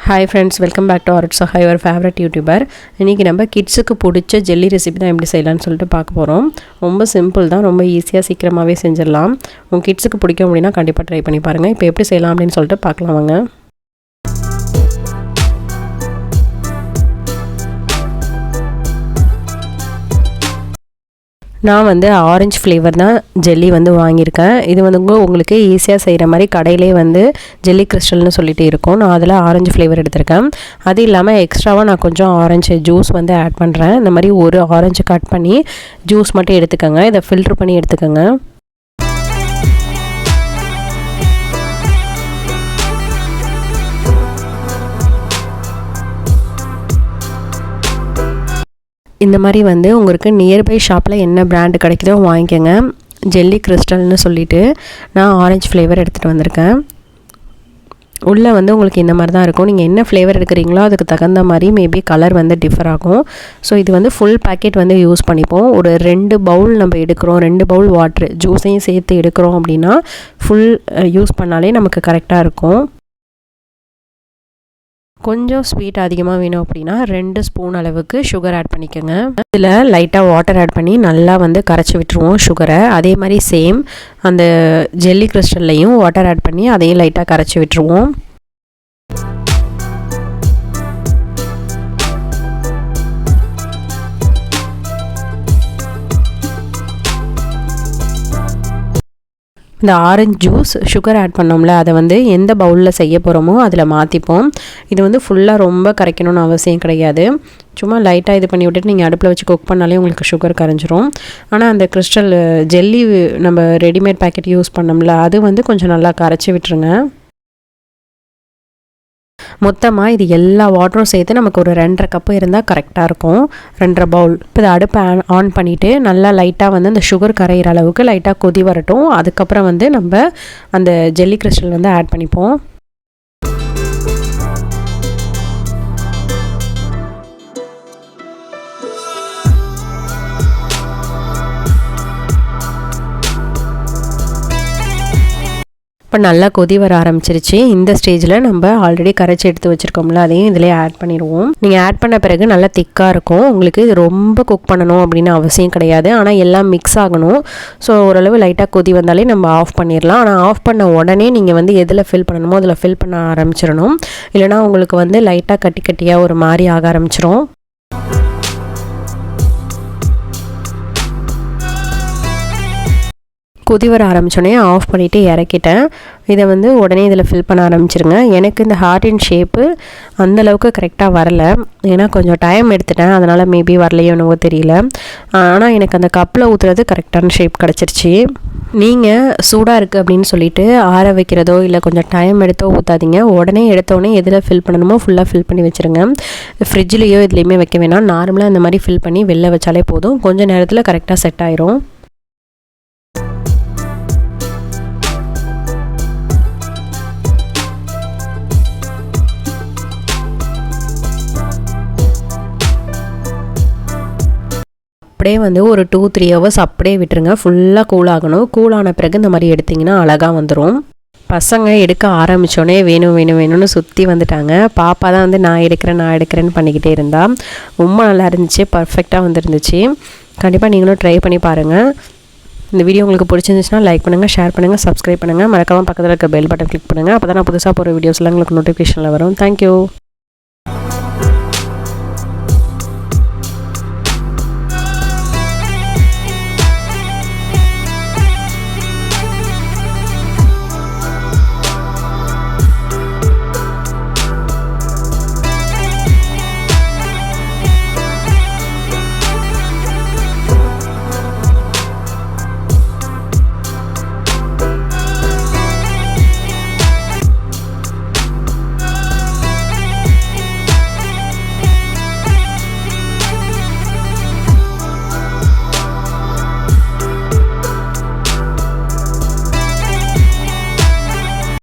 Hi friends, welcome back to Arut Saha, your favorite YouTuber. இன்னைக்கு நம்ம கிட்ஸுக்கு பிடிச்ச ஜெல்லி ரெசிபி தான் எப்படி செய்யலாம்னு சொல்லிட்டு பார்க்க போகிறோம். ரொம்ப சிம்பிள் தான், ரொம்ப ஈஸியாக சீக்கிரமாகவே செஞ்சிடலாம். உங்கள் கிட்ஸுக்கு பிடிக்கும் அப்படின்னா கண்டிப்பாக ட்ரை பண்ணி பாருங்கள். இப்போ எப்படி செய்யலாம் அப்படின்னு சொல்லிட்டு பார்க்கலாம் வாங்க. நான் வந்து ஆரஞ்சு ஃப்ளேவர் தான் ஜெல்லி வந்து வாங்கியிருக்கேன். இது வந்து உங்களுக்கு ஈஸியாக செய்கிற மாதிரி கடையிலே வந்து ஜெல்லி கிறிஸ்டல்னு சொல்லிட்டு இருக்கும். நான் அதில் ஆரஞ்சு ஃப்ளேவர் எடுத்திருக்கேன். அது இல்லாமல் எக்ஸ்ட்ராவாக நான் கொஞ்சம் ஆரஞ்சு ஜூஸ் வந்து ஆட் பண்ணுறேன். இந்த மாதிரி ஒரு ஆரஞ்சு கட் பண்ணி ஜூஸ் மட்டும் எடுத்துக்கோங்க. இதை ஃபில்ட்ரு பண்ணி எடுத்துக்கோங்க. இந்த மாதிரி வந்து உங்களுக்கு நியர்பை ஷாப்பில் என்ன பிராண்டு கிடைக்குதோ வாங்கிக்கோங்க. ஜெல்லி கிறிஸ்டல்னு சொல்லிவிட்டு நான் ஆரஞ்சு ஃப்ளேவர் எடுத்துகிட்டு வந்திருக்கேன். உள்ளே வந்து உங்களுக்கு இந்த மாதிரி தான் இருக்கும். நீங்கள் என்ன ஃப்ளேவர் எடுக்கிறீங்களோ அதுக்கு தகுந்த மாதிரி மேபி கலர் வந்து டிஃபர் ஆகும். ஸோ இது வந்து ஃபுல் பேக்கெட் வந்து யூஸ் பண்ணிப்போம். ஒரு 2 பவுல் நம்ம எடுக்கிறோம், 2 பவுல் வாட்ரு ஜூஸையும் சேர்த்து எடுக்கிறோம் அப்படின்னா ஃபுல் யூஸ் பண்ணாலே நமக்கு கரெக்டாக இருக்கும். கொஞ்சம் ஸ்வீட் அதிகமாக வேணும் அப்படின்னா 2 ஸ்பூன் அளவுக்கு சுகர் ஆட் பண்ணிக்கோங்க. இதில் லைட்டாக வாட்டர் ஆட் பண்ணி நல்லா வந்து கரைச்சி விட்டுருவோம் சுகரை. அதே மாதிரி சேம் அந்த ஜெல்லி கிறிஸ்டல்லையும் வாட்டர் ஆட் பண்ணி அதையும் லைட்டாக கரைச்சி விட்டுருவோம். இந்த ஆரஞ்சு ஜூஸ் சுகர் ஆட் பண்ணோம்ல, அதை வந்து எந்த பவுலில் செய்ய போகிறோமோ அதில் மாற்றிப்போம். இது வந்து ஃபுல்லாக ரொம்ப கரைக்கணும்னு அவசியம் கிடையாது. சும்மா லைட்டாக இது பண்ணி விட்டுட்டு நீங்கள் அடுப்பில் வச்சு குக் பண்ணாலே உங்களுக்கு சுகர் கரைஞ்சிரும். ஆனால் அந்த கிறிஸ்டல் ஜெல்லி நம்ம ரெடிமேட் பேக்கெட் யூஸ் பண்ணோம்ல, அது வந்து கொஞ்சம் நல்லா கரைச்சி விட்டுருங்க. மொத்தமாக இது எல்லா வாட்டரும் சேர்த்து நமக்கு ஒரு 2.5 கப்பு இருந்தால் கரெக்டாக இருக்கும். 2.5 பவுல். இப்போ இதை அடுப்பை ஆன் பண்ணிவிட்டு நல்லா லைட்டாக வந்து அந்த சுகர் கரையிற அளவுக்கு லைட்டாக கொதி வரட்டும். அதுக்கப்புறம் வந்து நம்ம அந்த ஜெல்லி கிறிஸ்டல் வந்து ஆட் பண்ணிப்போம். இப்போ நல்லா கொதி வர ஆரம்பிச்சிருச்சு. இந்த ஸ்டேஜில் நம்ம ஆல்ரெடி கரைச்சி எடுத்து வச்சுருக்கோம்ல, அதையும் இதிலே ஆட் பண்ணிடுவோம். நீங்கள் ஆட் பண்ண பிறகு நல்லா திக்காக இருக்கும். உங்களுக்கு இது ரொம்ப குக் பண்ணணும் அப்படின்னு அவசியம் கிடையாது. ஆனால் எல்லாம் மிக்ஸ் ஆகணும். ஸோ ஓரளவு லைட்டாக கொதி வந்தாலே நம்ம ஆஃப் பண்ணிடலாம். ஆனால் ஆஃப் பண்ண உடனே நீங்கள் வந்து எதில் ஃபில் பண்ணணுமோ அதில் ஃபில் பண்ண ஆரம்பிச்சிடணும். இல்லைனா உங்களுக்கு வந்து லைட்டாக கட்டி கட்டியாக ஒரு மாதிரி ஆக ஆரம்பிச்சிரும். கொதி வர ஆரம்பித்தோடனே ஆஃப் பண்ணிவிட்டு இறக்கிட்டேன். இதை வந்து உடனே இதில் ஃபில் பண்ண ஆரம்பிச்சிருங்க. எனக்கு இந்த ஹார்ட்டின் ஷேப்பு அந்தளவுக்கு கரெக்டாக வரலை. ஏன்னா கொஞ்சம் டைம் எடுத்துட்டேன், அதனால் மேபி வரலையோ என்னவோ தெரியல. ஆனால் எனக்கு அந்த கப்பில் ஊற்றுறது கரெக்டான ஷேப் கிடச்சிருச்சு. நீங்கள் சூடாக இருக்குது அப்படின்னு சொல்லிட்டு ஆற வைக்கிறதோ இல்லை கொஞ்சம் டைம் எடுத்தோ ஊற்றாதீங்க. உடனே எடுத்தோடனே எதில் ஃபில் பண்ணணுமோ ஃபுல்லாக ஃபில் பண்ணி வச்சுருங்க. ஃப்ரிட்ஜ்லேயோ இதுலேயுமே வைக்க வேணாம். நார்மலாக இந்த மாதிரி ஃபில் பண்ணி வெளில வச்சாலே போதும். கொஞ்சம் நேரத்தில் கரெக்டாக செட் ஆயிரும். அப்படியே வந்து ஒரு 2-3 ஹவர்ஸ் அப்படியே விட்டுருங்க. ஃபுல்லாக கூலாகணும். கூலான பிறகு இந்த மாதிரி எடுத்திங்கன்னா அழகாக வந்துடும். பசங்க எடுக்க ஆரம்பித்தோடனே வேணும்னு சுற்றி வந்துட்டாங்க. பாப்பா தான் வந்து நான் எடுக்கிறேன்னு பண்ணிக்கிட்டே இருந்தா. ரொம்ப நல்லா இருந்துச்சு, பர்ஃபெக்டாக வந்துருந்துச்சு. கண்டிப்பாக நீங்களும் ட்ரை பண்ணி பாருங்கள். இந்த வீடியோ உங்களுக்கு பிடிச்சிருந்துச்சுன்னா லைக் பண்ணுங்கள், ஷேர் பண்ணுங்கள், சப்ஸ்கிரைப் பண்ணுங்கள். மறக்காமல் பக்கத்தில் இருக்க பெல் பட்டன் கிளிக் பண்ணுங்கள். அப்போ தான் நான் புதுசாக போகிற வீடியோஸ்லாம் உங்களுக்கு நோட்டிஃபிகேஷனில் வரும். தேங்க்யூ.